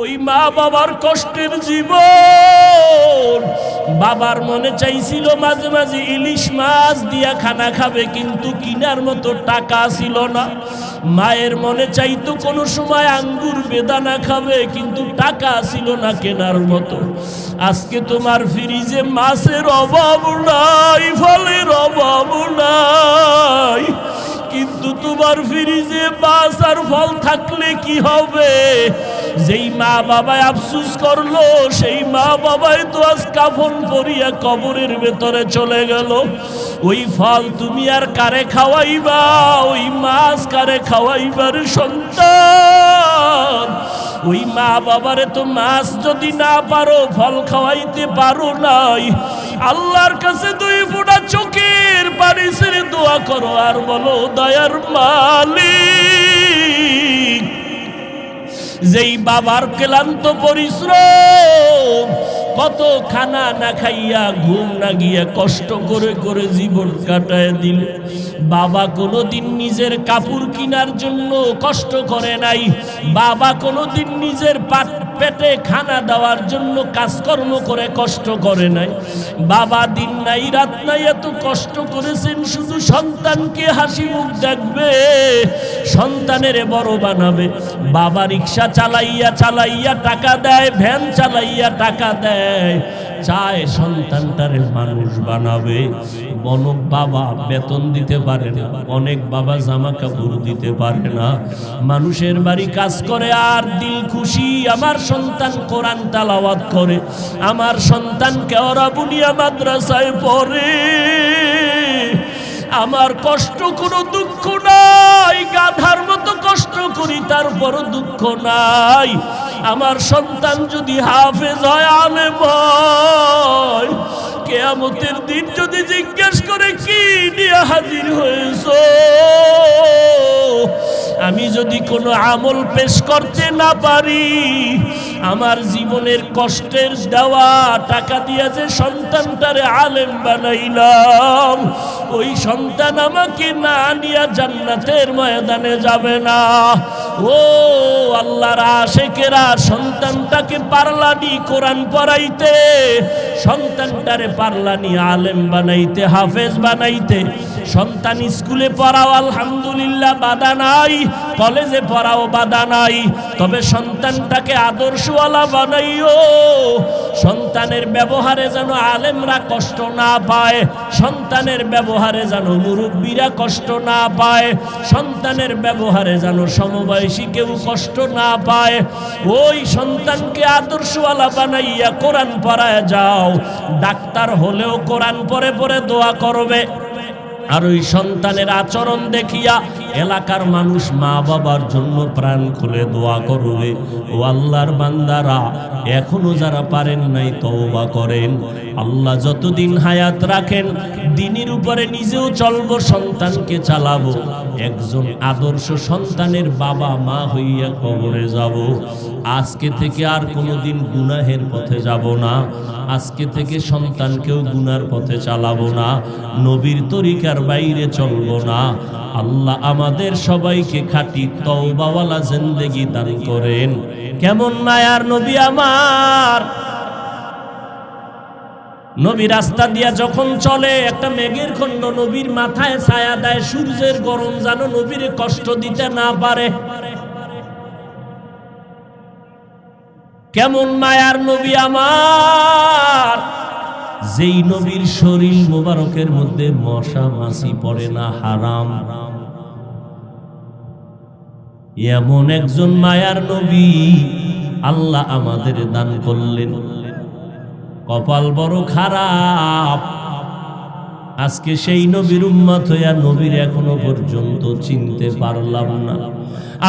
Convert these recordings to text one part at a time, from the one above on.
ওই মা বাবার কষ্টের জীবন। বাবার মনে চাইছিল মাঝে মাঝে ইলিশ মাছ দিয়া খানা খাবে, কিন্তু কিনার মতো টাকা ছিল না। মায়ের মনে চাইতো কোনো সময় আঙ্গুর বেদানা খাবে, কিন্তু টাকা ছিল না কেনার মতো। আজকে তোমার ফ্রিজে মাছের অভাব নাই, ফলের অভাব নাই, কিন্তু তোমার ফ্রিজে মাছ আর ফল থাকলে কি হবে? যেই মা বাবায় আফসুস করলো, সেই মা বাবাই তো আজ কাফন পরিয়া কবরের ভেতরে চলে গেল। ওই ফল তুমি আর কারে খাওয়াইবা? ওই মাছ কারে খাওয়াইবার সন্তান? ওই মা বাবারে তো মাছ যদি না পারো, ফল খাওয়াইতে পারো নাই, আল্লাহর কাছে 2 ফোঁটা চোখের পানি ছেড়ে দোয়া করো আর বলো, দয়ার মালিক, যেই বাবার ক্লান্ত পরিশ্রম, কত খানা না খাইয়া ঘুম না গিয়া কষ্ট করে করে জীবন কাটায় দিল। বাবা কোনোদিন নিজের কাপড় কেনার জন্য কষ্ট করে নাই, বাবা কোনোদিন নিজের পেটে খানা দেওয়ার জন্য কাজকর্ম করে কষ্ট করে নাই। বাবা দিন নাই রাত নাই এত কষ্ট করেছেন শুধু সন্তানকে হাসি মুখ দেখবে, সন্তানের বড় বানাবে। বাবা রিক্সা চালাইয়া চালাইয়া টাকা দেয়, ভ্যান চালাইয়া টাকা দেয়, চায় সন্তানটারে মানুষ বানাবে। অনেক বাবা বেতন দিতে পারে না, অনেক বাবা জামা কাপড় দিতে পারে না, মানুষের বাড়ি কাজ করে আর দিল খুশি আমার সন্তান কোরআন তেলাওয়াত করে, আমার সন্তান কেওড়া বুনিয়া মাদ্রাসায় পড়ে, আমার কষ্ট কোনো দুঃখ নাই, গাধার মতো কষ্ট করি তারপরও দুঃখ নাই। আমার সন্তান যদি হাফেজ হয়, আলেম হয়, কিয়ামতের দিন যদি জিজ্ঞেস করে কি নিয়ে হাজির হয়েছো, আমি যদি কোনো আমল পেশ করতে না পারি, আমার জীবনের কষ্টের দেওয়া টাকা দিয়ে যে সন্তানটারে আলেম বানাইলাম, ওই সন্তান আমাকে না নিয়ে জান্নাতের ময়দানে যাবে না। ও আল্লাহর আশিকেরা, সন্তানটাকে পারলানি কোরআন পড়াইতে, সন্তানটারে পারলানি আলেম বানাইতে, হাফেজ বানাইতে। সন্তান স্কুলে পড়াও আলহামদুলিল্লাহ বাধা নাই, কলেজে পড়াও বাধা নাই, তবে সন্তানটাকে আদর্শওয়ালা বানাইও। সন্তানের ব্যবহারে যেন আলেমরা কষ্ট না পায়, সন্তানের ব্যবহারে যেন মুরব্বীরা কষ্ট না পায়, সন্তানের ব্যবহারে যেন সমবয়সী কেউ কষ্ট না পায়। ওই সন্তানকে আদর্শওয়ালা বানাইয়া কোরআন পড়ায় যাও। ডাক্তার হলেও কোরআন পড়ে পড়ে দোয়া করবে, আর ওই সন্তানের আচরণ দেখিয়া এলাকার মানুষ মা বাবার জন্য প্রাণ খুলে দোয়া করবে। ও আল্লাহর বান্দারা, এখনো যারা পারেন নাই তওবা করেন। আল্লাহ যতদিন হায়াত রাখেন দ্বীনের উপরে নিজেও চলবো, সন্তানকে চালাবো। একজন আদর্শ সন্তানের বাবা মা হইয়া কবরে যাব। আজকে থেকে আর কোনোদিন গুনাহের পথে যাব না, আজকে থেকে সন্তানকেও গুনার পথে চালাবো না, নবীর তরিকার বাইরে চলবো না। আল্লাহ আমাদের সবাইকে খাঁটি তওবাওয়ালা জিন্দেগি দান করেন। কেমন মায়ার নবী আমার! নবী রাস্তা দিয়া যখন চলে, একটা মেঘের খণ্ড নবীর মাথায় ছায়া দেয়, সূর্যের গরম যেন নবীরে কষ্ট দিতে না পারে। কেমন মায়ার নবী আমার! যেই নবীর শরীর মোবারকের মধ্যে মশা মাছি পড়ে না, হারাম। এমন একজন মায়ার নবী আল্লাহ আমাদের দান করলেন। কপাল বড় খারাপ, আজকে সেই নবীর উম্মত হইয়া নবীর এখনো পর্যন্ত চিনতে পারলাম না।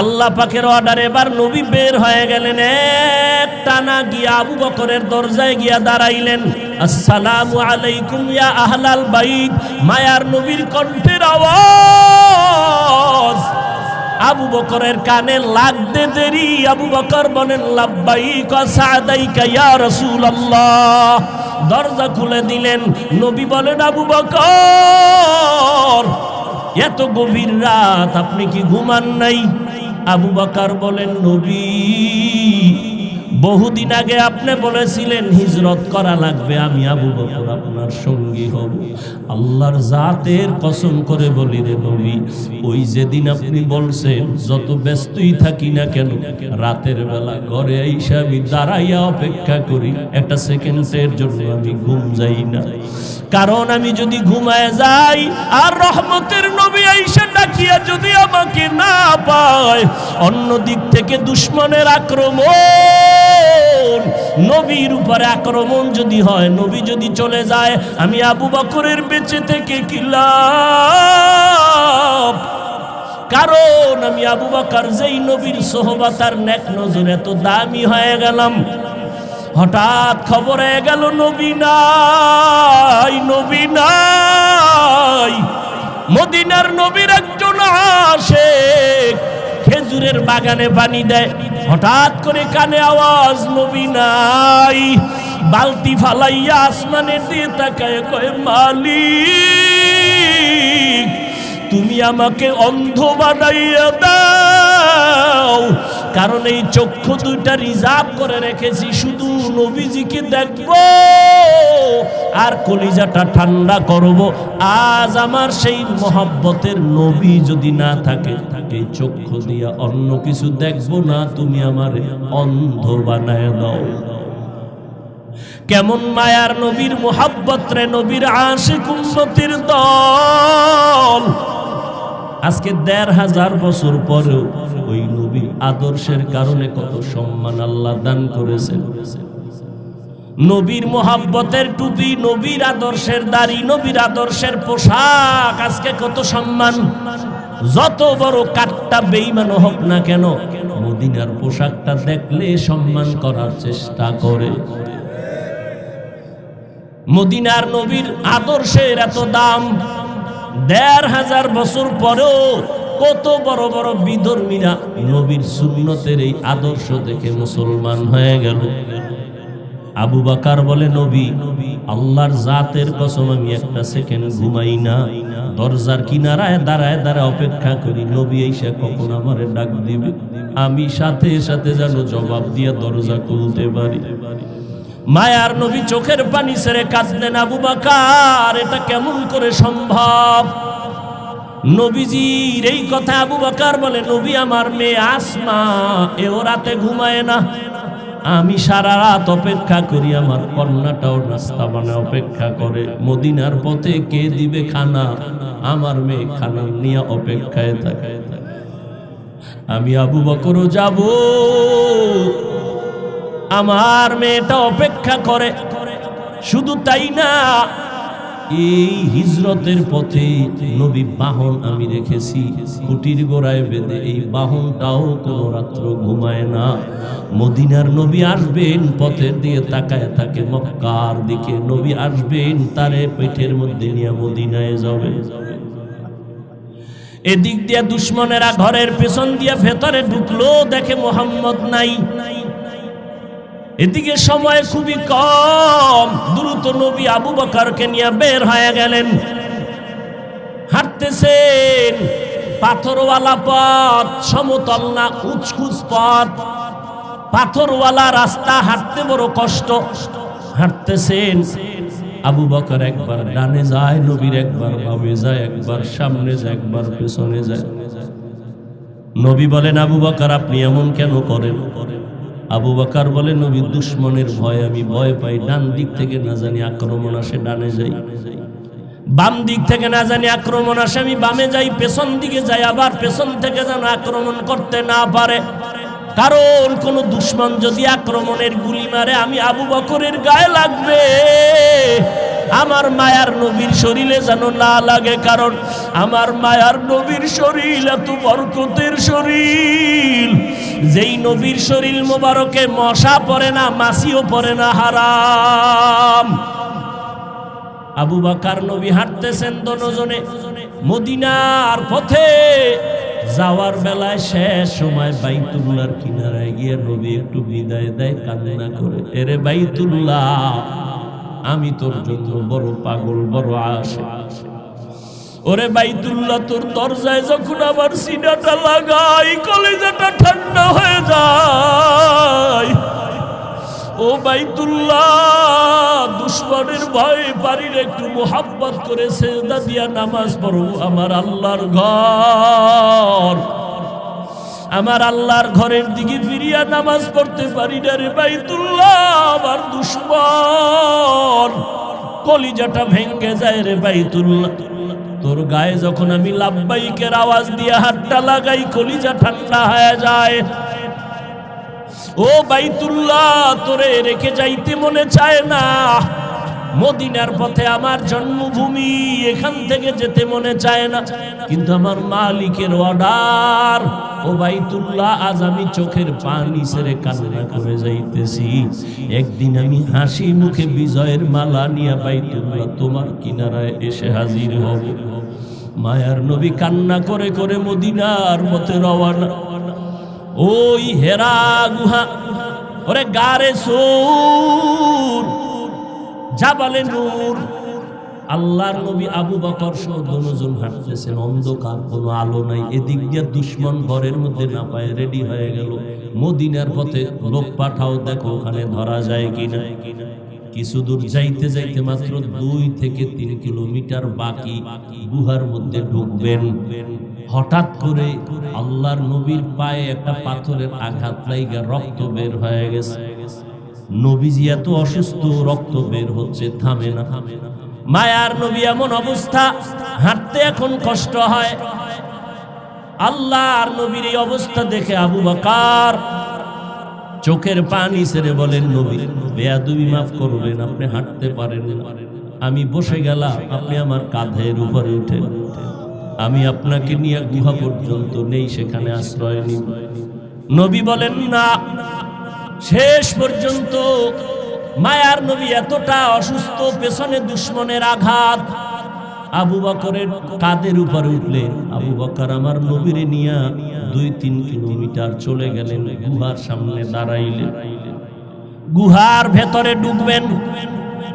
আল্লাহ পাকের অর্ডারে এবার নবী বের হয়ে গেলেন, এক টানা গিয়া আবু বকরের দরজায় গিয়া দাঁড়াইলেন। আসসালামু আলাইকুম ইয়া আহলাল বাইত। মায়ার নবীর কণ্ঠের আওয়াজ আবু বকরের কানে লাগতে দেরি। আবু বকর বলেন, লাব্বাইক ওয়া সাদাইকা ইয়া রাসূলুল্লাহ। দরজা খুলে দিলেন। নবী বলেন, আবু বকর, এত গভীর রাত আপনি কি ঘুমান নাই? আবু বকর বলেন, নবী বহুদিন আগে আপনি বলেছিলেন হিজরত করা লাগবে, আমি আবু বকর আপনার সঙ্গী হব। আল্লাহর জাতের কসম করে বলি রে নবী, ওই যেদিন আপনি বলছেন যত ব্যস্তই থাকি না কেন রাতের বেলা ঘরে আইসা আমি দাঁড়াইয়া অপেক্ষা করি, একটা সেকেন্ডের জন্য আমি ঘুম যাই না। কারণ আমি যদি ঘুমায় যাই আর রহমতের নবী আইসা ডাকিয়া যদি আমাকে না পায়, অন্য দিক থেকে দুশমনের আক্রমণ, নবীর উপরে আক্রমণ যদি হয়, নবী যদি চলে যায়, আমি আবু বকরের বেঁচে থেকে কি লাভ? কারণ আমি আবু বকর যেই নবীর সোহবত আর নেক নজর এত দামি হয়ে গেলাম, হঠাৎ খবর হয়ে গেল নবী নাই, নবী নাই। মদিনার নবীর একজন আশিক খেজুরের বাগানে পানি দেয়, হঠাৎ করে কানে আওয়াজ নবী নাই। বালতি ফালাইয়া আসমানে দিয়ে তাকায় কয়, মালিক তুমি আমাকে অন্ধ বানাইয়া দাও, কারণ এই চক্ষু দুইটা রিজার্ভ করে রেখেছি শুধু নবীজিকে দেখব আর কলিজাটা ঠান্ডা করব। আজ আমার সেই মহব্বতের নবী যদি না থাকে, এই চক্ষু দিয়া অন্য কিছু দেখব না, তুমি আমারে অন্ধ বানায় দাও। কেমন মায়ার নবীর মহব্বত রে, নবীর আশিক উম্মতের দল। আজকে ১৫০০ বছর পরেও ওই নবীর আদর্শের কারণে কত সম্মান আল্লাহ দান করেছেন। নবীর মহব্বতের টুপি, নবীর আদর্শের দাড়ি, নবীর আদর্শের পোশাক, আজকে কত সম্মান। যত বড় কাট্টা বেঈমান হোক না কেন, মদিনার পোশাকটা দেখলে সম্মান করার চেষ্টা করে। মদিনার নবীর আদর্শের এত দাম, ১৫০০ বছর পরেও কত বড় বড় বিধর্মীরা নবীর সুন্নতের এই আদর্শ দেখে মুসলমান হয়ে গেল। আবু বকর বলে, নবী আল্লাহর জাতের কসম আমি একটা সেকেন্ড ঘুমাই না, দরজার কিনারায় দাঁড়ায় দাঁড়ায় অপেক্ষা করি নবী এসে কখন আমারে ডাক দিবে, আমি সাথে সাথে যেন জবাব দিয়ে দরজা খুলতে পারি। মায়ার নবী চোখের পানি ছেড়ে কাঁদলেন। আবু বকর, এটা কেমন করে সম্ভব? নবীজির এই কথা আবু বকর বলে, নবী আমার মেয়ে আসমা এও রাতে ঘুমায় না, আমি সারা রাত অপেক্ষা করি, আমার কন্যাটাও নাস্তা বানায় অপেক্ষা করে, মদিনার পথে কে দিবে খানা, আমার মেয়ে খানা নিয়ে অপেক্ষায় থাকে। আমি আবু বকরও যাব, আমার মেয়েটা অপেক্ষা করে। শুধু তাই না, এই হিজরতের পথে নবী বাহন আমি রেখেছি কুটির গোড়ায় বেঁধে, এই বাহনটাও কোনো রাত্র ঘুমায় না। মদিনার নবী আসবেন, পথের দিয়ে তাকায় থাকে মক্কার দিকে, নবী আসবেন তারে পেটের মধ্যে নিয়ে মদিনায় যাবে। এদিক দিয়ে দুশমনেরা ঘরের পেছন দিয়ে ভেতরে ঢুকলো, দেখে মোহাম্মদ নাই। এদিকে সময় খুবই কম, দ্রুত নবী আবু বকরকে নিয়ে বের হয়ে গেলেন। হাঁটতেছেন, পাথরওয়ালা পথ, সমতল না, উঁচকুচ পথ, পাথরওয়ালা রাস্তা, হাঁটতে বড় কষ্ট। হাঁটতেছেন, আবু বকর একবার ডানে যায়, নবীর একবার বামে যায়, একবার সামনে যায়, একবার পেছনে যায়। নবী বলেন, আবু বকর আপনি এমন কেন করেন? আবু বকর বলে, নবী দুশমনের ভয় আমি ভয় পাই, ডান দিক থেকে না জানি আক্রমণ আসে ডানে যাই, বাম দিক থেকে না জানি আক্রমণ আসে আমি বামে যাই, পেছন দিকে যাই, আবার পেছন থেকে যেন আক্রমণ করতে না পারে। কারণ কোন দুশমন যদি আক্রমণের গুলি মারে, আমি আবু বকরের গায়ে লাগবে, আমার মায়ার নবীর শরীরে যেন না লাগে। কারণ আমার মায়ার নবীর শরীর এত বরকতের শরীর, যেই নবীর শরীর মোবারকে মশা পড়ে না, মাছিও পড়ে না, হারাম। আবু বকর নবী হাঁটতেছেন দোনোজনে মদিনার পথে। যাওয়ার বেলায় শেষ সময় বাইতুল্লাহর কিনারায় গিয়ে নবী একটু বিদায় দেয় কান্না করে, এরে বাইতুল্লাহ আমি তোর জন্য বড় পাগল, বড় আশিক। ওরে বাইতুল্লাহ, তোর দরজায় যখন আমার সিনাটা লাগাই, কলিজাটা ঠান্ডা হয়ে যায়। বাইতুল্লাহ দুশ্মনের ভয়ে বাড়ির একটু মোহাব্বত করে সেজদা দিয়া নামাজ পড়ো। আমার আল্লাহর ঘর, আমার আল্লাহর ঘরের দিকে ফিরিয়া নামাজ পড়তে পারি না রে বাইতুল্লাহ। আমার দুশ্মন কলিজাটা ভেঙ্গে যায় রে বাইতুল্লাহ। তোর গায়ে যখন আমি লাব্বাইকের আওয়াজ দিয়ে হাতটা লাগাই, কলিজা ঠান্ডা হয়ে যায়। ও বাইতুল্লাহ, তোরে রেখে যাইতে মনে চায় না। মদিনার পথে আমার জন্মভূমি, এখান থেকে যেতে মনে চায় না, কিন্তু আমার মালিকের অর্ডার। ও বাইতুল্লাহ, আজ আমি চোখের পানি ছেড়ে কান্না করে যাইতেছি। একদিন আমি হাসি মুখে বিজয়ের মালা নিয়ে বাইতুল্লাহ তোমার কিনারায় এসে হাজির হব। মায়ার নবী কান্না করে করে মদিনার পথে রওয়ানা। ওই হেরা গুহা, ওরে গারে সূর, জাবালে নূর, আল্লাহর নবী আবু বকর সহ দুজন হাঁটতেছেন, অন্ধকার, কোনো আলো নাই। এদিক দিয়ে দুশ্মন ঘরের মধ্যে না পায় রেডি হয়ে গেল। মদিনার পথে লোক পাঠাও, দেখো ওখানে ধরা যায় কিনা। কিছু দূর যাইতে যাইতে মাত্র 2 থেকে 3 কিলোমিটার বাকি, গুহার মধ্যে ঢুকবেন। হঠাৎ করে আল্লাহর নবীর পায়ে একটা পাথরের আঘাত লাগা রক্ত বের হয়ে গেছে। নবীজি এত অসুস্থ, রক্ত বের হচ্ছে, থামে না। মায়ার নবী এমন অবস্থা, হাঁটতে এখন কষ্ট হয়। আল্লাহর নবীর এই অবস্থা দেখে আবু বকর চোখের পানি ছেড়ে বলেন, নবী বেয়াদবি মাফ করবেন, আপনি হাঁটতে পারেন না। আমি বসে গেলাম, আপনি আমার কাঁধের উপরে উঠেন, আমি আপনাকে নিয়ে গুহা পর্যন্ত নেই, সেখানে আশ্রয় নিব। নবী বলেন না। শেষ পর্যন্ত মায়ার নবী এতটা অসুস্থ, পেছনে দুশ্মনের আঘাত, আবু বকরের কাঁধের উপরে উঠলেন। আবু বকর আমার নবীরে নিয়ে 2-3 কিলোমিটার চলে গেলেন, গুহার সামনে দাঁড়াইলেন। গুহার ভেতরে ঢুকবেন,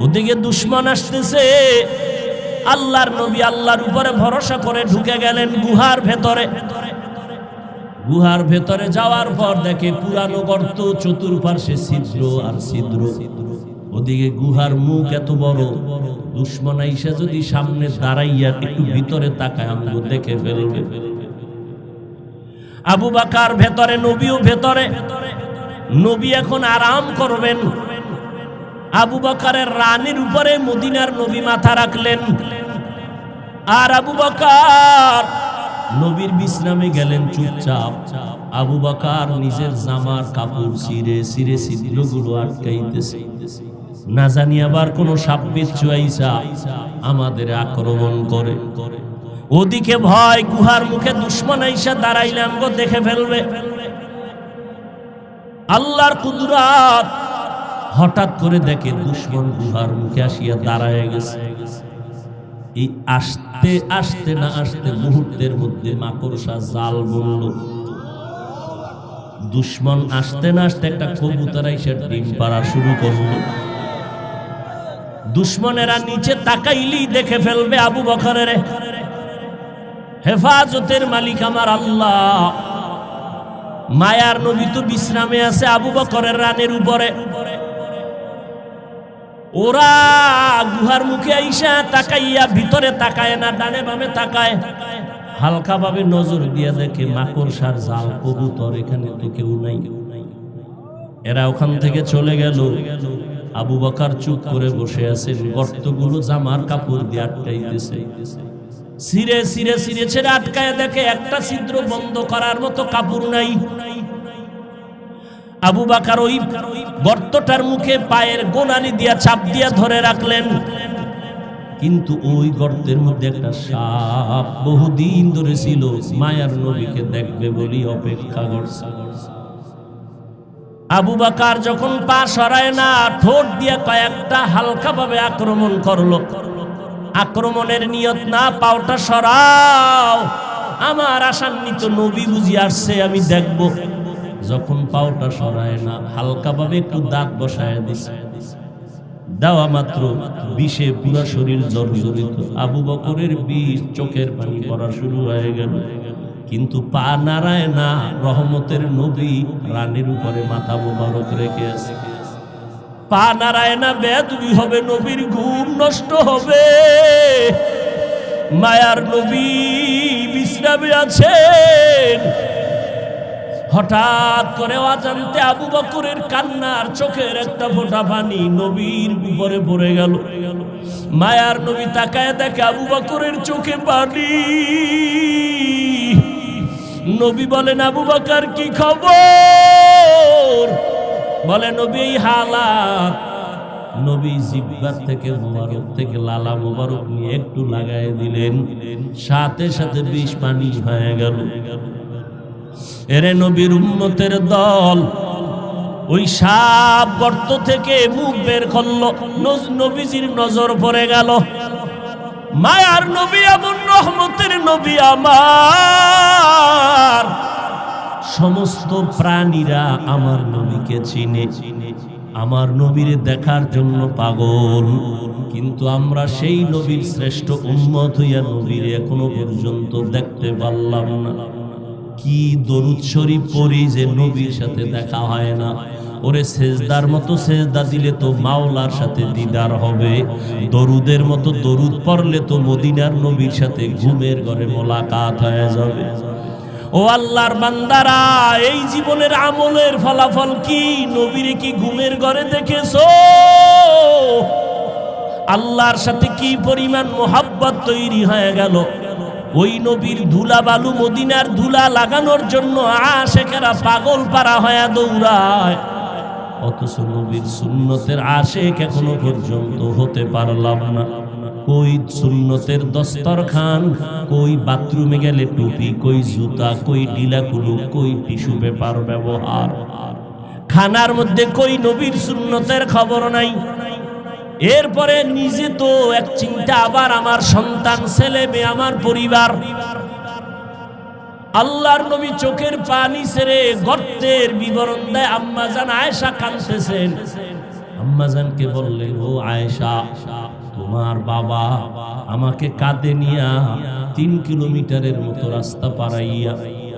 ওদিকে দুশ্মন আসতেছে। আল্লাহর নবী আল্লাহর উপরে ভরসা করে ঢুকে গেলেন গুহার ভেতরে। গুহার ভেতরে যাওয়ার পর দেখে পুরানো গর্ত, চতুর্পার্শ্বে ছিদ্র আর ছিদ্র। ওদিকে গুহার মুখ এত বড়, দুশ্মন আইসা যদি সামনে দাঁড়াইয়া একটু ভিতরে তাকায়, আমগো দেখে ফেলবে। আবু বকর ভেতরে, নবীও ভেতরে। নবী এখন আরাম করবেন। আবু বকরের রানের উপরে মদিনার নবী মাথা রাখলেন, আর আবু বকর নবীর বিশ্রামে গেলেন চুপচাপ। আবু বকর নিজের জামার কাপড় ছিঁড়ে ছিঁড়ে ছিদ্রগুলো আটকাইতেছে, না জানি আবার কোন সাপ বিচ্ছু আইসা আমাদের আক্রমণ করে। ওদিকে ভয়, গুহার মুখে দুশ্মন আইসা দাঁড়াইলে আমগো দেখে ফেলবে। আল্লাহর কুদরত, হঠাৎ করে দেখে দুশ্মন গুহার মুখে আসিয়া দাঁড়ায় গেছে। এই আসতে আসতে না আসতে মুহূর্তের মধ্যে মাকড়সা জাল বুনল। দুশ্মন আসতে না আসতে একটা কবুতর এসে ডিম পাড়া শুরু করলো। দুশ্মনেরা নিচে তাকাইলেই দেখে ফেলবে আবু বকরের। হেফাজতের মালিক আমার আল্লাহ। মায়ার নবী তো বিশ্রামে আছে আবু বকরের রানের উপরে। ওরা গুহার মুখে আইসা তাকাইয়া ভিতরে তাকায় না, ডানে বামে তাকায়, হালকা ভাবে নজর দিয়া দেখে মাকড়সার জাল, কবুতর, এখানে তো কেউ নাই। এরা ওখান থেকে চলে গেল। আবু বকর চুপ করে বসে আছেন, গর্তগুলো জামার কাপড় দিয়ে আটকাইতেছে। সিরে সিরে সিরে ছেড়ে আটকায় দেখে একটা ছিদ্র বন্ধ করার মতো কাপড় নাই। আবু বকর ওই গর্তটার মুখে পায়ের গোনালি দিয়া চাপ দিয়া ধরে রাখলেন, কিন্তু ওই গর্তের মধ্যে একটা সাপ বহুদিন ধরে ছিল, মায়ার নবীকে দেখবে বলি অপেক্ষা করছে। আবু বকর যখন পা সরায় না, ঠোঁট দিয়া কয়েকটা হালকা ভাবে আক্রমণ করলো। আক্রমণের নিয়ত না, পাওটা সরাও, আমার আশান্বিত নবী বুঝি আসছে, আমি দেখব। যখন পাওটা সরায় না, হালকা ভাবে একটু দাঁত বসায় দিছে। দেওয়া মাত্র বিষে পুরা শরীর জর্জরিত। আবু বকরের বিষ, চোখের পানি পড়া শুরু হয়ে গেল, কিন্তু পা নাড়ায় না। রহমতের নবী রানের উপরে মাথা মোবারক রেখে আছে। পা নাড়ায় না, বেয়াদবি হবে, নবীর ঘুম নষ্ট হবে। মায়ার নবী বিশ্রামে আছেন, হঠাৎ করে অজান্তে আবু বকরের কান্নার চোখের একটা ফোঁটা পানি নবীর উপরে পড়ে গেল। মায়ার নবী তাকায় দেখে আবু বকরের চোখে পানি। নবী বলেন, আবু বকর কি খবর? বলে, নবী এই হালাত। নবী জিহ্বার থেকে মোবারক থেকে লালা মোবারক নিয়ে একটু লাগায় দিলেন, সাথে সাথে বিষ পানি হয়ে গেল। এরে নবীর উম্মতের দল, ওই সাপ গর্ত থেকে মুখ বের করল, নবীজির নজর পড়ে গেল। মায়ার নবী এমন রহমতের নবী আমার, সমস্ত প্রাণীরা আমার নবীকে চিনে, আমার নবীরে দেখার জন্য পাগল। কিন্তু আমরা সেই নবীর শ্রেষ্ঠ উম্মত হইয়া নবীরে এখনো পর্যন্ত দেখতে পারলাম না। কি দরুদ শরীফ পড়ি যে নবীর সাথে দেখা হয় না। ওরে সেজদার মতো সেজদা দিলে তো মাওলার সাথে দিদার হবে, দরুদের মতো দরুদ পড়লে তো মদিনার নবীর সাথে ঘুমের ঘরে মোলাকাত হয়ে যাবে। ও আল্লাহর বান্দারা, এই জীবনের আমলের ফলাফল কি? নবীরে কি ঘুমের ঘরে দেখেছো? আল্লাহর সাথে কি পরিমাণ মোহাব্বত তৈরি হয়ে গেল। ওই নবীর ধুলা বালু, মদিনার ধুলা লাগানোর জন্য আশেকেরা পাগল পারা হয়ে দৌড়ায়, অথচ নবীর সুন্নতের আশেক এখনো পর্যন্ত হতে পারলাম না। কই সুন্নতের দস্তরখান, কই বাথরুমে গেলে টুপি, কই জুতা, কই ঢিলা কুলুপ, কই টিস্যু পেপার ব্যবহার, খানার মধ্যে কই নবীর সুন্নতের খবর নাই। এরপরে নিজে তো এক চিন্তা, আবার আমার সন্তান, ছেলে মেয়ে, আমার পরিবার। আল্লাহর নবী চোখের পানি ছেড়ে গর্তের বিবরণ দেয়। আম্মাজান আয়েশা কাঁদতেছেন। আম্মাজানকে বললেন, ও আয়েশা, তোমার বাবা আমাকে কাঁধে নিয়া 3 কিলোমিটারের মতো রাস্তা পারাইয়া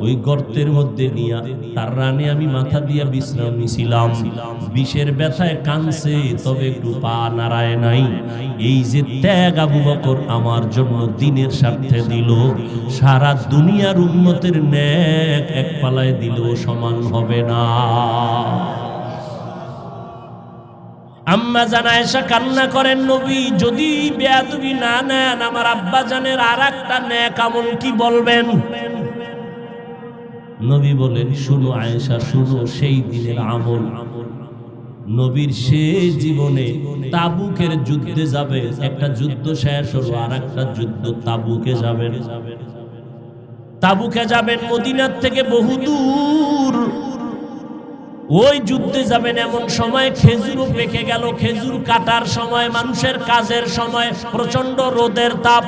ওই গর্তের মধ্যে নিয়া তার রানে আমি মাথা দিয়া বিশ্রাম নিছিলাম। বিষের ব্যথায় কানছে, তবে একটু পা নাড়ায় নাই। এই যে ত্যাগ আবু বকর আমার জন্য দিনের স্বার্থে দিল, সারা দুনিয়ার উম্মতের নেক এক পালায় দিলেও সমান হবে না। আম্মা জান আয়েশা কান্না করেন, নবী যদি বেয়াদবি না নেন, আমার আব্বা জানের আর একটা নেক আমল কি বলবেন? নবী বলেন, শুনো আয়েশা, শুনো সেই দিনের আমল। নবীর শেষ জীবনে তাবুকের যুদ্ধে যাবে, একটা যুদ্ধ শেষ হলো, আর একটা যুদ্ধ তাবুকে যাবেন। তাবুকে যাবেন মদিনার থেকে বহুদূর। ওই যুদ্ধে যাবেন এমন সময় খেজুরও পেকে গেল, খেজুর কাটার সময়, মানুষের কাজের সময়, প্রচন্ড রোদের তাপ।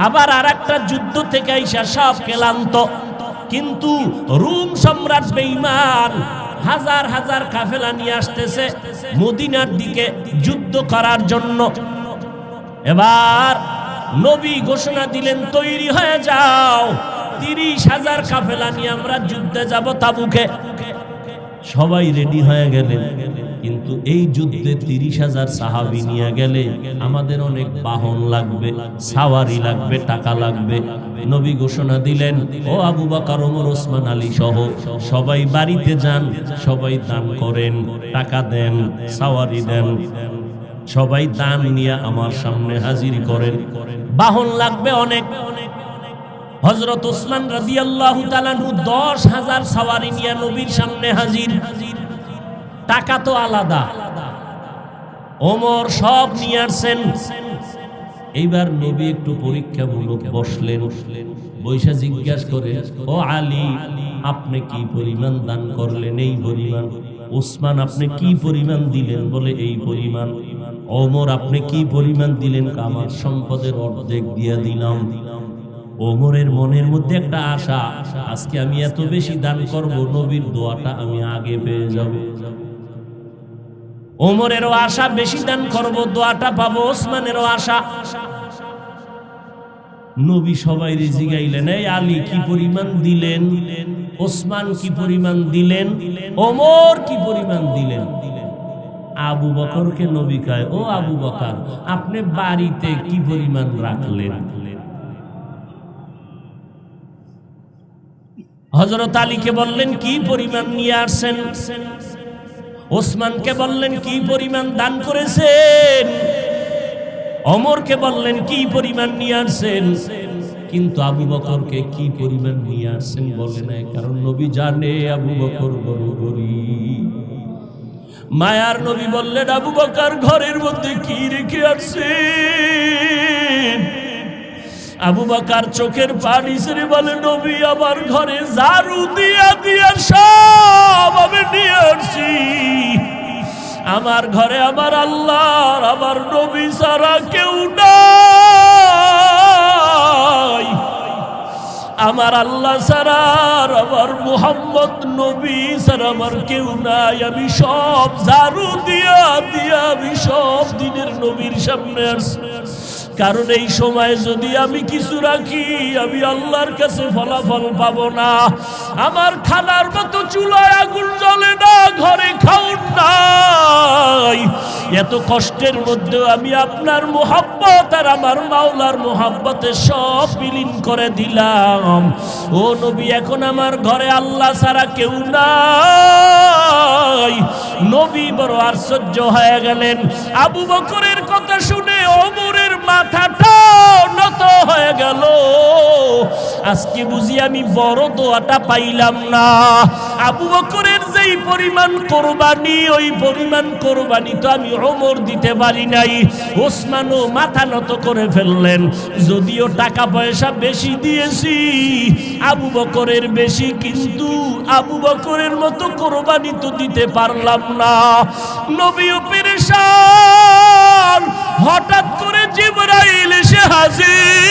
আবার আর একটা যুদ্ধ থেকে আইসা সব ক্লান্ত, কিন্তু রোম সম্রাট বেঈমান হাজার হাজার কাফেলা নিয়ে আসতেছে মদিনার দিকে যুদ্ধ করার জন্য। এবার নবী ঘোষণা দিলেন, তৈরি হয়ে যাও, 30,000 কাফেলা নিয়ে আমরা যুদ্ধে যাব তাবুকে। সবাই রেডি হয়ে গেলেন, কিন্তু এই যুদ্ধে 30,000 সাহাবী নিয়ে গেলে আমাদের অনেক বাহন লাগবে, সাওয়ারি লাগবে, টাকা লাগবে। নবী ঘোষণা দিলেন, ও আবু বকর, ওমর, ওসমান, আলী সহ সবাই বাড়িতে যান, সবাই দান করেন, টাকা দেন, সাওয়ারি দেন, সবাই দান নিয়ে আমার সামনে হাজির করেন। বাহন লাগবে অনেক। হযরত ওসমান রাদিয়াল্লাহু তাআলা 10,000 সাওয়ারি নিয়ে নবীর সামনে হাজির। টাকা তো আলাদা, ওমর সব নিয়ে আসছেন। এইবার নবী একটু পরীক্ষামূলক বসলেন, বৈশা জিজ্ঞাসা করে, ও আলী, আপনি কি পরিমাণ দান করলেন? এই পরিমাণ। ওসমান, আপনি কি পরিমাণ দিলেন? বলে এই পরিমাণ। ওমর, আপনি কি পরিমাণ দিলেন? আমার সম্পদের অর্ধেক দিয়া দিলাম। ওমরের মনের মধ্যে একটা আশা, আজকে আমি এত বেশি দান করব, নবীর দোয়াটা আমি আগে পেয়ে যাব। ওমরেরও আশা, বেশি দান করব, দোয়াটা পাবো। ওসমানেরও আশা। নবী সবাই জিগাইলেন, এই আলী কি পরিমাণ দিলেন? ওসমান কি পরিমাণ দিলেন? ওমর কি পরিমাণ দিলেন? আবু বকরকে নবী কয়, ও আবু বকর, আপনি বাড়িতে কি পরিমাণ রাখলেন? হযরত আলীকে বললেন কি পরিমাণ নিয়ে আসছেন। ওসমানকে বললেন কি পরিমাণ দান করেছেন। ওমরকে বললেন কি পরিমাণ নিয়ে আসছেন। কিন্তু আবু বকরকে কি পরিমাণ নিয়ে আসছেন বলে নাই, কারণ নবী জানে আবু বকর বড় গরীব। মায়ার নবী বললেন, আবু বকর ঘরের মধ্যে কি রেখে আসছেন? আবু বকর চোখের পানি ছেড়ে বলে, নবী আমার ঘরে ঝাড়ু দিয়া দিয়া সব আমি নিয়ে আসছি। আমার ঘরে আমার আল্লাহর, আমার নবী ছাড়া কেউ নাই। আমার আল্লাহ ছাড়া, আমার মুহাম্মদ নবী ছাড়া আমার কেউ নাই। আমি সব ঝাড়ু দিয়া দিয়া আমি সব দিনের নবীর সামনে আসছি, কারণ এই সময় যদি আমি কিছু রাখি আমি আল্লাহর কাছে ফলাফল পাবো না। আমার খানার মতো চুলায় আগুন জ্বলে না, ঘরে খাউন নাই। এত কষ্টের মধ্যেও আমি আপনার মুহাব্বত আর আমার মাওলার মুহাব্বতে সব বিলীন করে দিলাম। ও নবী, এখন আমার ঘরে আল্লাহ ছাড়া কেউ নাই। নবী বড় আশ্চর্য হয়ে গেলেন। আবু বকরের কথা শুনে ওমরের মাথাটা নত হয়ে গেল। আজকে বুঝি আমি বড় দোয়াটা পাইলাম না। আবু বকরের যেই পরিমাণ কোরবানি, ওই পরিমাণ কোরবানি তো আমি ওমর দিতে পারি নাই। ওসমানও মাথা নত করে ফেললেন। যদিও টাকা পয়সা বেশি দিয়েছি, আবু বকরের বেশি, কিন্তু আবু বকরের মতো কোরবানি তো দিতে পারলাম না। নবীও পেরেশান। হঠাৎ করে জিবরাইল এসে হাজির।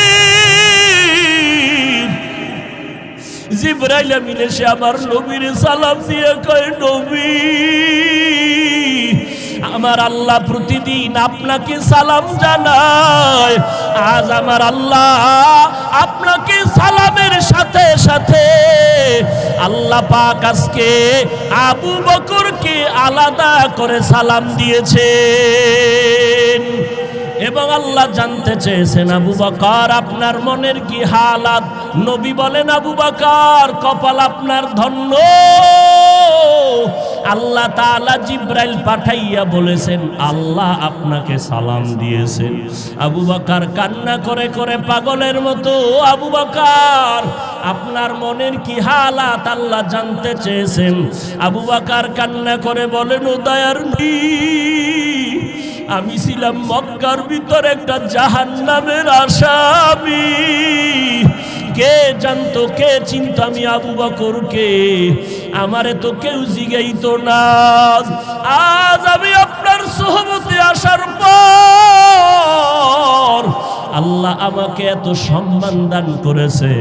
জিবরাইল আমিন এসে আমার নবীর সালাম দিয়ে কয়, নবী, আমার আল্লাহ প্রতিদিন আপনাকে সালাম জানায়। আজ আমার আল্লাহ আপনাকে সালামের সাথে সাথে আল্লাহ পাক আজকে আবু বকরকে আলাদা করে সালাম দিয়েছেন। এবং আল্লাহ জানতে চেয়েছেন, আবু বকর আপনার মনের কি হালাত? নবী বলেন, আবু বকর কপাল আপনার ধন্য। আল্লাহ তাআলা জিবরাইল পাঠাইয়া বলেছেন আল্লাহ আপনাকে সালাম দিয়েছেন। আবু বকর কান্না করে করে পাগলের মতো, আবু বকর আপনার মনের কি হালাত আল্লাহ জানতে চেয়েছেন। আবু বকর কান্না করে বলেন, ও দয়ার নবী, আমি ছিলাম মক্কার ভিতর একটা জাহান্নামের আসামি। কে জানতো, কে চিনতো আমি আবু বকরকে? আমারে তো কেউ জিগাইতো না। আজ আমি আপনার সোহবতে আসার পর আল্লাহ আমাকে এত সম্মান দান করেছে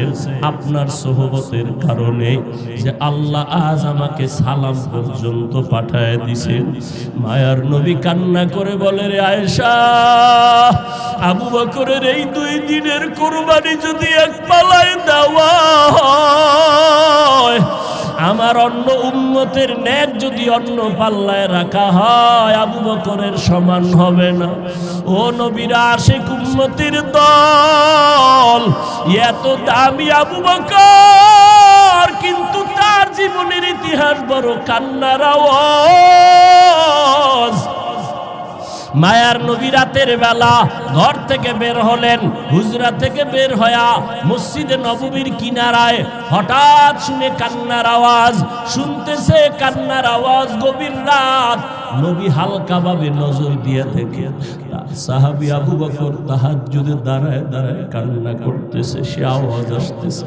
আপনার সোহবতের কারণে, যে আল্লাহ আজ আমাকে সালাম পর্যন্ত পাঠায় দিছে। মায়ার নবী কান্না করে বলে, রে আয়েশা, আবু বকরের এই 2 দিনের কুরবানি যদি এক পালায় দেওয়া হয়, আমার অন্য উম্মতের নেক যদি অন্য পাল্লায় রাখা হয়, আবু বকরের সমান হবে না। ও নবীর আশিক উম্মতের দল, এত দামি আবু বকর, কিন্তু তার জীবনের ইতিহাস বড় কান্নার আওয়াজ। মায়ার নবী রাতের বেলা ঘর থেকে বের হলেন। হুজরা থেকে বের হয়া মসজিদে নববীর কিনারায় হঠাৎ শুনে কান্নার আওয়াজ, শুনতেছে কান্নার আওয়াজ। গভীর রাত, নবী হালকা ভাবে নজর দিয়ে দেখে সাহাবী আবু বকর তাহাজ্জুদে দাঁড়ায় দাঁড়ায় কান্না করতেছে, সে আওয়াজ আসতেছে।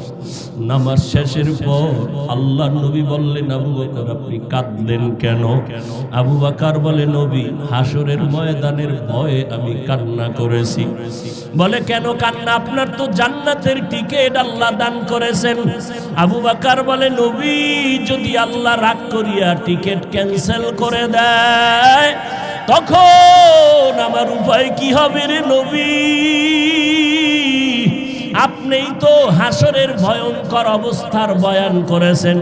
নামাজ শেষের পর আল্লাহর নবী বললেন, আবু বকর আপনি কাঁদলেন কেন? আবু বকর বলে, নবী, হাসরের ময়দানের ভয়ে আমি কান্না করেছি। বলে, কেন কান্না? আপনার তো জান্নাতের টিকিট আল্লাহ দান করেছেন। আবু বকর বলে, নবী, যদি আল্লাহ রাগ করিয়া টিকিট ক্যান্সেল করে দেয়, তখন আমার উপায় কি হবে রে নবী? আপনিই তো হাসরের ভয়ঙ্কর অবস্থার বয়ান করেছেন।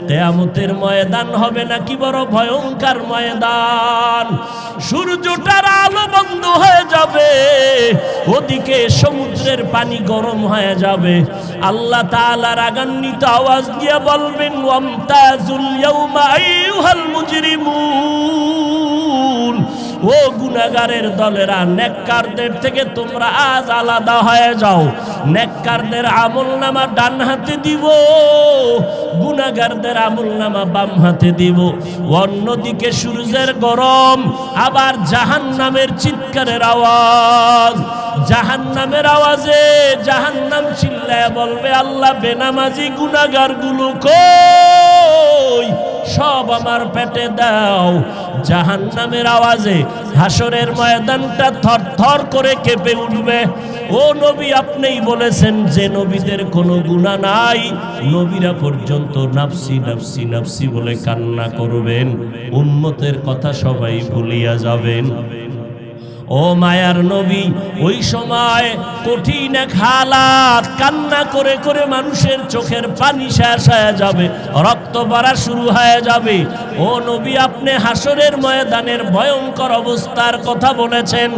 কিয়ামতের ময়দান হবে নাকি বড় ভয়ঙ্কর ময়দান। সূর্যটার আলো বন্ধ হয়ে যাবে, ওদিকে সমুদ্রের পানি গরম হয়ে যাবে। আল্লাহ তাআলা রাগান্বিত আওয়াজ দিয়ে বলবেন, ওয়ামতাজুল ইয়াউমা আইয়ুহাল মুজরিমুন, ও গুনাহগারের দলেরা, নেককারদের থেকে তোমরা আজ আলাদা হয়ে যাও। নেককারদের আমলনামা ডান হাতে দিব, গুনাহগারদের আমলনামা বাম হাতে দিব। অন্যদিকে সূর্যের গরম, আবার জাহান্নামের চিৎকারের আওয়াজ। জাহান্নামের আওয়াজে জাহান্নাম চিল্লায় বলবে, আল্লাহ বেনামাজি গুনাহগারগুলো কই, সব আমার পেটে দাও। জাহান্নামের আওয়াজে হাসরের ময়দানটা থরথর করে কেঁপে উঠবে। ও নবী, আপনিই বলেছেন যে নবীদের কোনো গুনাহ নাই, নবীরা পর্যন্ত নাফসি নাফসি নাফসি বলে কান্না করবেন, উম্মতের কথা সবাই ভুলিয়া যাবেন। ও মায়ার নবী, ওই সময় কঠিন এক হালাত, কান্না করে করে মানুষের চোখের পানি শেষ হয়ে যাবে, রক্ত পড়া শুরু হয়ে যাবে। ও নবী, আপনি হাসরের ময়দানের ভয়ঙ্কর অবস্থার কথা বলেছেন।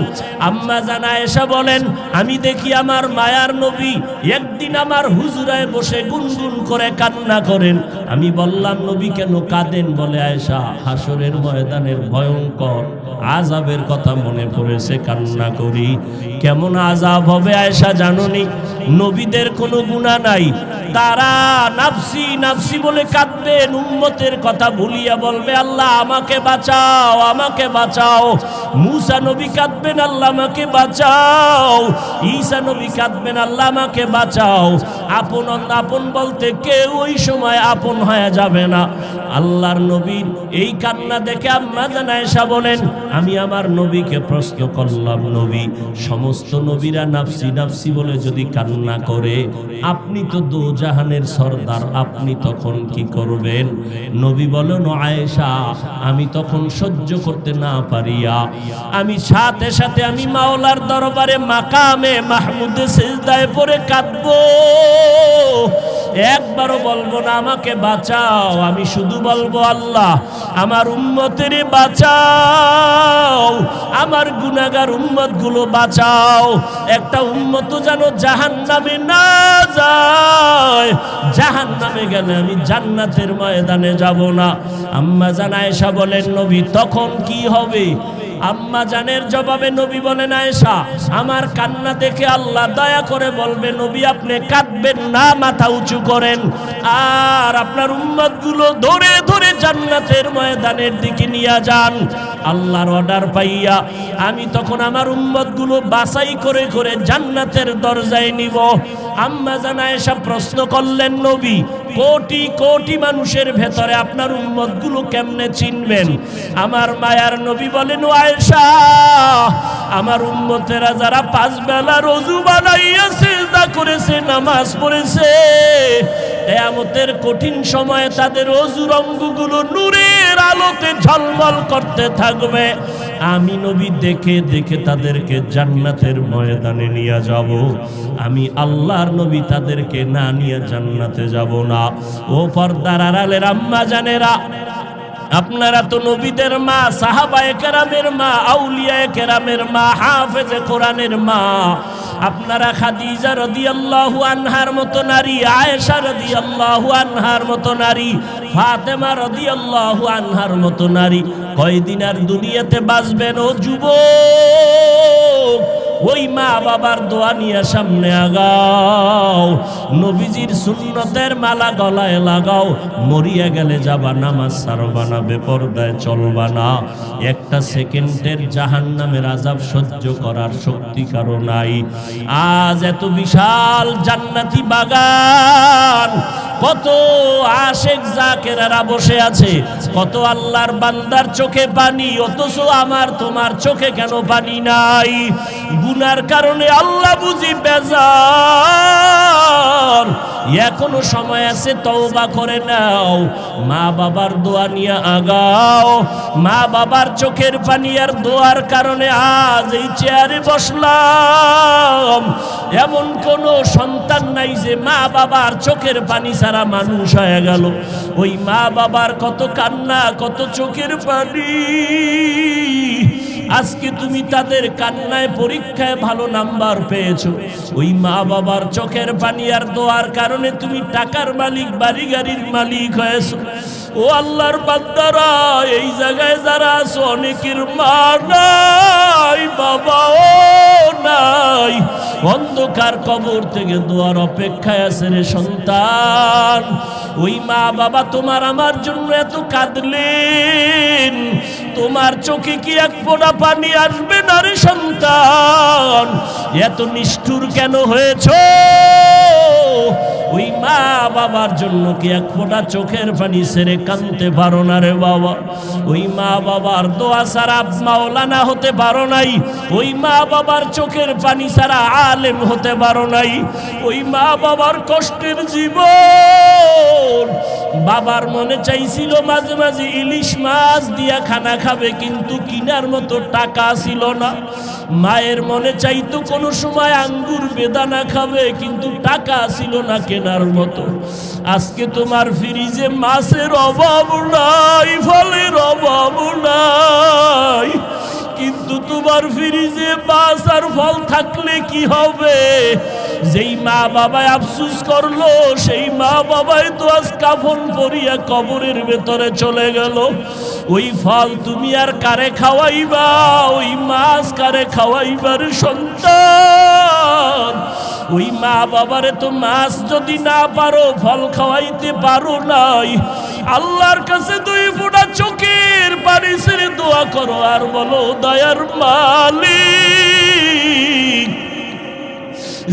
আম্মা জান আয়েশা বলেন, আমি দেখি আমার মায়ার নবী একদিন আমার হুজুরায় বসে গুনগুন করে কান্না করেন। আমি বললাম, নবী কেন কাঁদেন? বলে, আয়েশা, হাসরের ময়দানের ভয়ঙ্কর আযাবের কথা মনে পড়েছে, কান্না করি। কেমন আযাব হবে আয়েশা জানোনি? নবীদের কোনো গুনাহ নাই, তারা নাফসি নাফসি বলে কাঁদবেন, উম্মতের কথা ভুলিয়া বলবে, আল্লাহ আমাকে বাঁচাও, আমাকে বাঁচাও। মূসা নবী কাঁদবেন, আল্লাহ আমাকে বাঁচাও। ঈসা নবী কাঁদবেন, আল্লাহ আমাকে বাঁচাও। আপন আপন বলতে কেউ ওই সময় আপন হয়ে যাবে না। আল্লাহর নবীর এই কান্না দেখে আম্মা জান আয়েশা বলেন, আমি আমার নবীকে প্রশ্ন করলাম, নবী, সমস্ত নবীরা নাফসি নাফসি বলে যদি কান্না করে, আপনি তো দো জাহানের সরদার, আপনি তখন কি করবেন? নবী বলেন, আয়েশা, আমি তখন সহ্য করতে না পারিয়া আমি সাথে সাথে আমি মাওলার দরবারে মাকামে মাহমুদে সিজদায় পড়ে কাঁদবো। একবারও বলবো না আমাকে বাঁচাও, আমি শুধু বলবো, আল্লাহ আমার উম্মতের বাঁচাও, আমার গুনাহগার উম্মতগুলো বাঁচাও। একটা উম্মত যেন জাহান্নামে না যায়, জাহান্নামে গেলে আমি জান্নাতের ময়দানে যাব না। আম্মা জান আয়েশা বলেন, নবী তখন কি হবে? আম্মা জানের জবাবে নবী বলেন, আয়েশা, আমার কান্না দেখে আল্লাহ দয়া করে বলবে, নবী আপনি কাঁদবেন না, মাথা উঁচু করেন, আর আপনার উম্মতগুলো ধরে ধরে জান্নাতের ময়দানের দিকে নিয়ে যান। আল্লাহর অর্ডার পাইয়া আমি তখন আমার উম্মতগুলো বাছাই করে করে জান্নাতের দরজায় নিব। আম্মা জান আয়েশা প্রশ্ন করলেন, নবী কোটি কোটি মানুষের ভেতরে আপনার উম্মতগুলো কেমনে চিনবেন? আমার মায়ার নবী বলেন, ও আয়েশা, আমার উম্মতেরা যারা 5 বেলা রোজু বানাইয়া সিজদা করেছে, নামাজ পড়েছে, কিয়ামতের কঠিন সময়ে তাদের ওযুর অঙ্গগুলো নূরের আলোতে ঝলমল করতে থাকবে। আমি নবী দেখে দেখে তাদেরকে জান্নাতের ময়দানে নিয়ে যাব। আমি আল্লাহর নবী তাদেরকে না নিয়ে জান্নাতে যাব না। ও পর্দার আড়ালের আম্মা জানেরা, আপনারা তো নবীদের মা, সাহাবায়ে কেরামের মা, আউলিয়ায়ে কেরামের মা, হাফেজে কোরআনের মা। আপনারা খাদিজা রাদিয়াল্লাহু আনহার মতো নারী, আয়েশা রাদিয়াল্লাহু আনহার মতো নারী, ফাতেমা রাদিয়াল্লাহু আনহার মতো নারী কয়দিন আর দুনিয়াতে বাঁচবেন? ও যুবক, ওই মা বাবার দোয়া নিয়ে সামনে আগাও, নবীজির সুন্নতের মালা গলায় লাগাও। মরিয়া গেলে যাবা, নামাজ ছাড়বা না, বেপরদায় চলবা না। একটা সেকেন্ডের জাহান্নামের আযাব সহ্য করার শক্তি কারো নাই। আজ এত বিশাল জান্নাতি বাগান, কত আশেক জাকেরারা বসে আছে, কত আল্লাহর বান্দার চোখে পানি, অথচ আমার তোমার চোখে কেন পানি নাই? গুনার কারণে আল্লাহ বুঝি বেজার। এখনো সময় আছে, তওবা করে নাও। মা বাবার দোয়া নিয়ে আগাও। মা বাবার চোখের পানি আর দোয়ার কারণে আজ এই চেয়ারে বসলাম। এমন কোন সন্তান নাই যে মা বাবার চোখের পানি ছাড়া মানুষ হয়ে গেল। ওই মা বাবার কত কান্না, কত চোখের পানি। আজকে তুমি তাদের কান্নায় পরীক্ষায় ভালো নাম্বার পেয়েছো। ওই মা বাবার চোখের পানি আর দোয়ার কারণে তুমি টাকার মালিক, বাড়ি গাড়ির মালিক হয়েছো। ও আল্লাহর বান্দারা, এই জায়গায় যারা আছো অনেকের মা নাই, বাবাও নাই। অন্ধকার কবর থেকে দোয়ার অপেক্ষায় আছে রে সন্তান। ওই মা বাবা তোমার আমার জন্য এত কাঁদলেন, তোমার চোখে কি এক ফোঁটা পানি আসবে না রে সন্তান? এত নিষ্ঠুর কেন হয়েছ? ওই মা বাবার জন্য কি এক ফোঁটা চোখের পানি ছেড়ে কাঁদতে পারো না রে বাবা? ওই মা বাবার দোয়া ছাড়া মাওলানা হতে পারো নাই। ওই মা বাবার চোখের পানি ছাড়া আলেম হতে পারো নাই। ওই মা বাবার কষ্টের জীবন। বাবার মনে চাইছিল মাঝে মাঝে ইলিশ মাছ দিয়া খানা খাবে, কিন্তু কিনার মতো টাকা ছিল না। মায়ের মনে চাইতো কোনো সময় আঙ্গুর বেদানা খাবে, কিন্তু টাকা ছিল না কেনার মতো। আজকে তোমার ফ্রিজে মাছের অভাব নাই, ফলের অভাব নাই, কিন্তু তোমার ফ্রিজে মাছ আর ফল থাকলে কি হবে? যেই মা বাবায় আফসুস করলো, সেই মা বাবাই তো আজ কাফন পরিয়া কবরের ভেতরে চলে গেল। ওই ফল তুমি আর কারে খাওয়াইবা? ওই মাছ কারে খাওয়াইবার সন্তান? ওই মা বাবারে তো মাছ যদি না পারো, ফল খাওয়াইতে পারো নাই। আল্লাহর কাছে দুই ফোঁটা চোখের পানি ছেড়ে দোয়া করো আর বলো, দয়ার মালিক,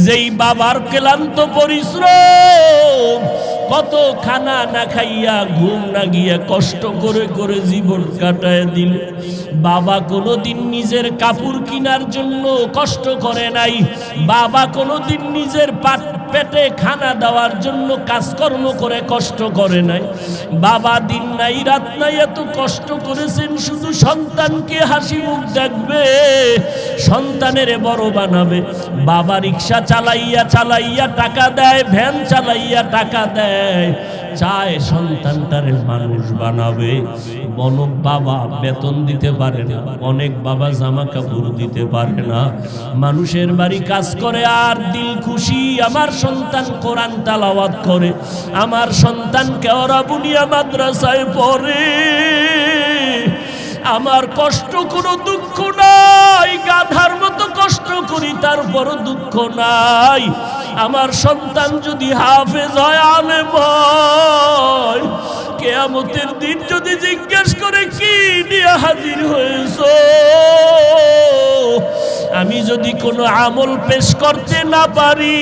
যেই বাবার ক্লান্ত পরিশ্রম, কত খানা না খাইয়া, ঘুম না গিয়া, কষ্ট করে করে জীবন কাটায় দিল। বাবা কোনোদিন নিজের কাপড় কেনার জন্য কষ্ট করে নাই। বাবা কোনোদিন নিজের পেটে খানা দেওয়ার জন্য কাজকর্ম করে কষ্ট করে নাই। বাবা দিন নাই রাত নাই এত কষ্ট করেছেন শুধু সন্তানকে হাসি মুখ দেখবে, সন্তানের বড় বানাবে। বাবা রিক্সা চালাইয়া চালাইয়া টাকা দেয়, ভ্যান চালাইয়া টাকা দেয়, চায় সন্তানটারে মানুষ বানাবে। অনেক বাবা বেতন দিতে পারে না, অনেক বাবা জামা কাপড় দিতে পারে না, মানুষের বাড়ি কাজ করে আর দিল খুশি আমার সন্তান কোরআন তেলাওয়াত করে, আমার সন্তান কেওড়া বুনিয়া মাদ্রাসায় পড়ে। আমার কষ্ট কোনো দুঃখ নাই, গাধার মতো কষ্ট করি তারপরও দুঃখ নাই। আমার সন্তান যদি হাফেজ হয়, আলেম হয়, কিয়ামতের দিন যদি জিজ্ঞেস করে কি নিয়ে হাজির হয়েছো, আমি যদি কোনো আমল পেশ করতে না পারি,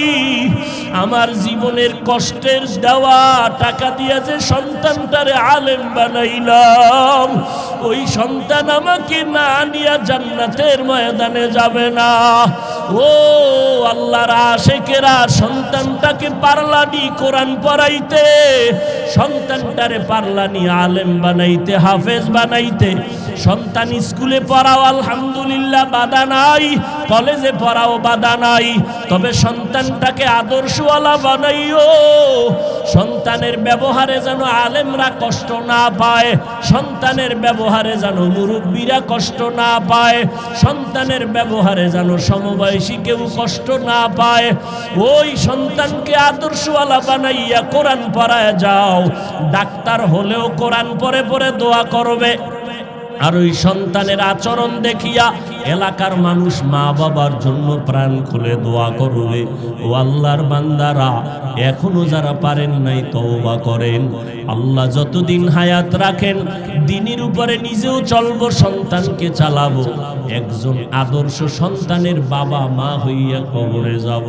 আমার জীবনের কষ্টের দেওয়া টাকা দিয়ে যে সন্তানটারে আলেম বানাইলাম, ওই সন্তান আমাকে না নিয়ে জান্নাতের ময়দানে যাবে না। ও আল্লাহর আশিকেরা, সন্তানটাকে পারলানি কোরআন পড়াইতে, সন্তানটারে পারলানি আলেম বানাইতে, হাফেজ বানাইতে। সন্তান স্কুলে পড়াও আলহামদুলিল্লাহ, বাধা নাই, কলেজে পড়াও বাধা নাই, তবে সন্তানটাকে আদর্শওয়ালা বানাইও। সন্তানের ব্যবহারে যেন আলেমরা কষ্ট না পায়, সন্তানের ব্যবহারে যেন মুরব্বীরা কষ্ট না পায়, সন্তানের ব্যবহারে যেন সমবয়সী কেউ কষ্ট না পায়। ওই সন্তানকে আদর্শওয়ালা বানাইয়া কোরআন পড়ায় যাও। ডাক্তার হলেও কোরআন পড়ে পড়ে দোয়া করবে। আর ওই সন্তানের আচরণ দেখিয়া এলাকার মানুষ মা বাবার জন্য প্রাণ খুলে দোয়া করবে। ও আল্লাহর বান্দারা, এখনো যারা পারেন নাই তওবা করেন। আল্লাহ যতদিন হায়াত রাখেন, দ্বীনের উপরে নিজেও চলবো, সন্তানকে চালাবো। একজন আদর্শ সন্তানের বাবা মা হইয়া কবরে যাব।